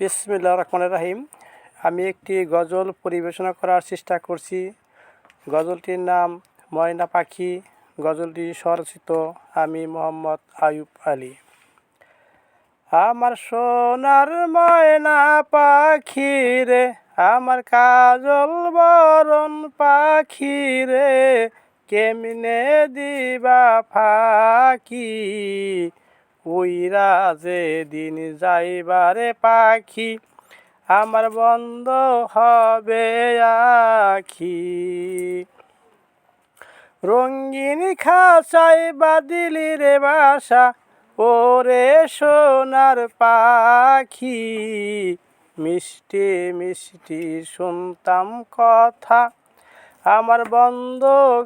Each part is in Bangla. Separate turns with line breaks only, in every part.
বিসমিল্লাহির রহমানির রহিম। আমি একটি গজল পরিবেশনা করার চেষ্টা করছি। গজলটির নাম ময়না পাখি। গজলটি স্বরচিত আমি মোহাম্মদ আয়ুব আলী। আমার সোনার ময়না পাখি রে, আমার কাজল বরণ পাখি রে, কেমনে দিবা ফাঁকি, উইরা যে দিন যাইবারে পাখি, আমার বন্ধ হবে আখি। রঙিন খাঁচায় বাঁধিলি রে বাসা, ওরে সোনার পাখি, মিষ্টি মিষ্টি শুনতাম কথা, আমার বন্ধ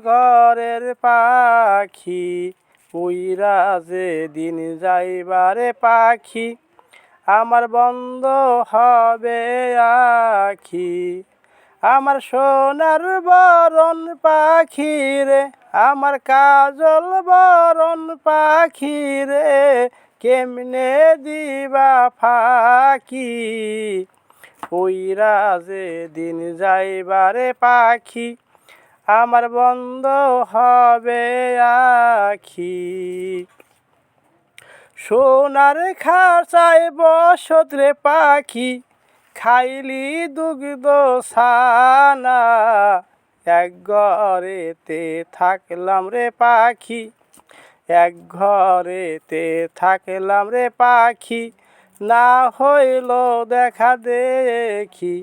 ঘরের পাখি, উইরা যে দিন যাইবারে পাখি, আমার বন্ধ হবে আখি। আমার সোনার বরণ পাখি রে, আমার কাজল বরণ পাখি রে, কেমনে দিবা ফাঁকি, উইরা যে দিন যাইবারে পাখি, আমার বন্ধ হবে আখি। সোনার খাঁচায় বসত রে পাখি, খাইলি দুগ্ধ ছানা, এক ঘরেতে থাকলাম রে পাখি, এক ঘরেতে থাকলাম রে পাখি, না হইল দেখা দেখি,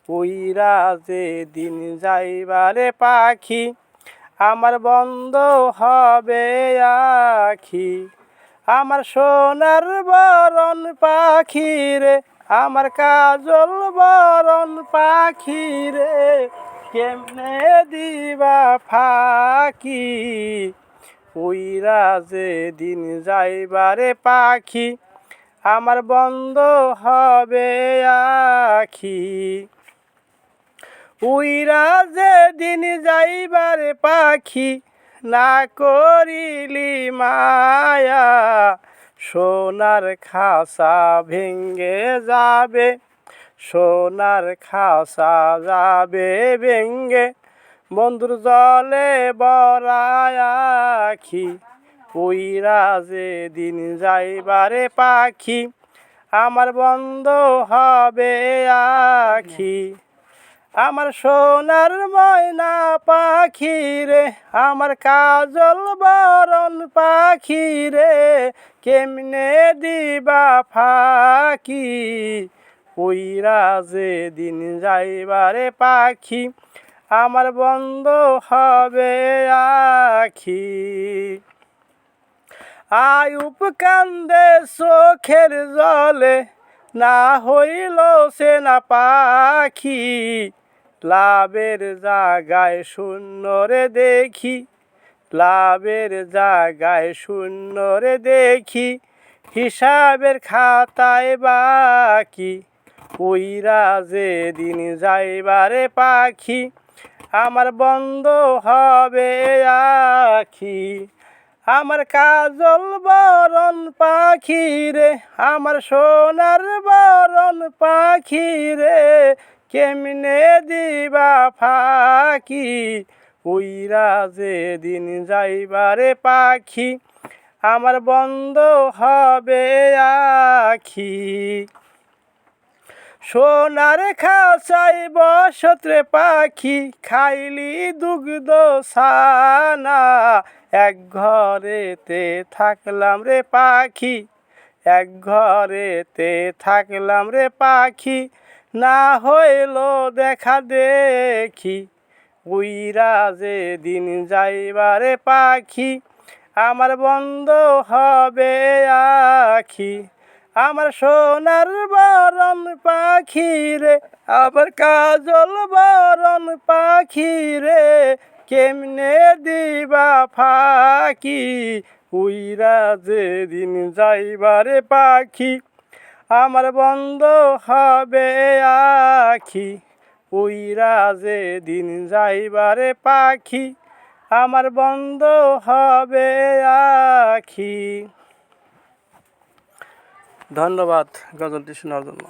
উইরা যে দিন যাইবারে পাখি, আমার বন্ধ হবে আখি। আমার সোনার বরণ পাখি রে, আমার কাজল বরণ পাখি রে, কেমনে দিবা ফাঁকি, উইরা যে দিন যাইবারে পাখি, আমার বন্ধ হবে আখি। উইরা যে দিন যাইবারে পাখি, না করিলি মায়া, সোনার খাঁচা ভেঙ্গে যাবে, সোনার খাঁচা যাবে ভেঙ্গে, বন্ধুর জলে বরায় আখি, উইরা যে দিন যাইবারে পাখি, আমার বন্ধ হবে আখি। আমার সোনার ময়না পাখি রে, আমার কাজল বরণ পাখি রে, কেমনে দিবা ফাঁকি, উইরা যে দিন যাইবারে পাখি, আমার বন্ধ হবে আখি। আয়ুব কান্দে চোখের জলে, না হইল সে না পাখি, লাভের জায়গায় শূন্য রে দেখি, লাভের জায়গায় শূন্য রে দেখি, হিসাবের খাতায় বাকি, উইরা যে দিন যাইবারে পাখি, আমার বন্ধ হবে আখি। আমার কাজল বরণ পাখি রে, আমার সোনার বরণ পাখি রে, কেমনে দিবা ফাঁকি, উইরা যে দিন যাইবারে পাখি, আমার বন্ধ হবে আখি। সোনার খাঁচায় বসত রে পাখি, খাইলি দুগ্ধ ছানা, এক ঘরেতে থাকলাম রে পাখি, এক ঘরেতে থাকলাম রে পাখি, না হইল দেখা দেখি, উইরা যে দিন যাইবারে পাখি, আমার বন্ধ হবে আখি। আমার সোনার বরণ পাখি রে, আমার কাজল বরণ পাখি রে, কেমনে দিবা ফাঁকি, উইরা যে দিন যাইবারে পাখি, আমার বন্ধ হবে আখি, উইরা যে দিন যাইবারে পাখি, আমার বন্ধ হবে আখি। ধন্যবাদ গজলটি শোনার জন্য।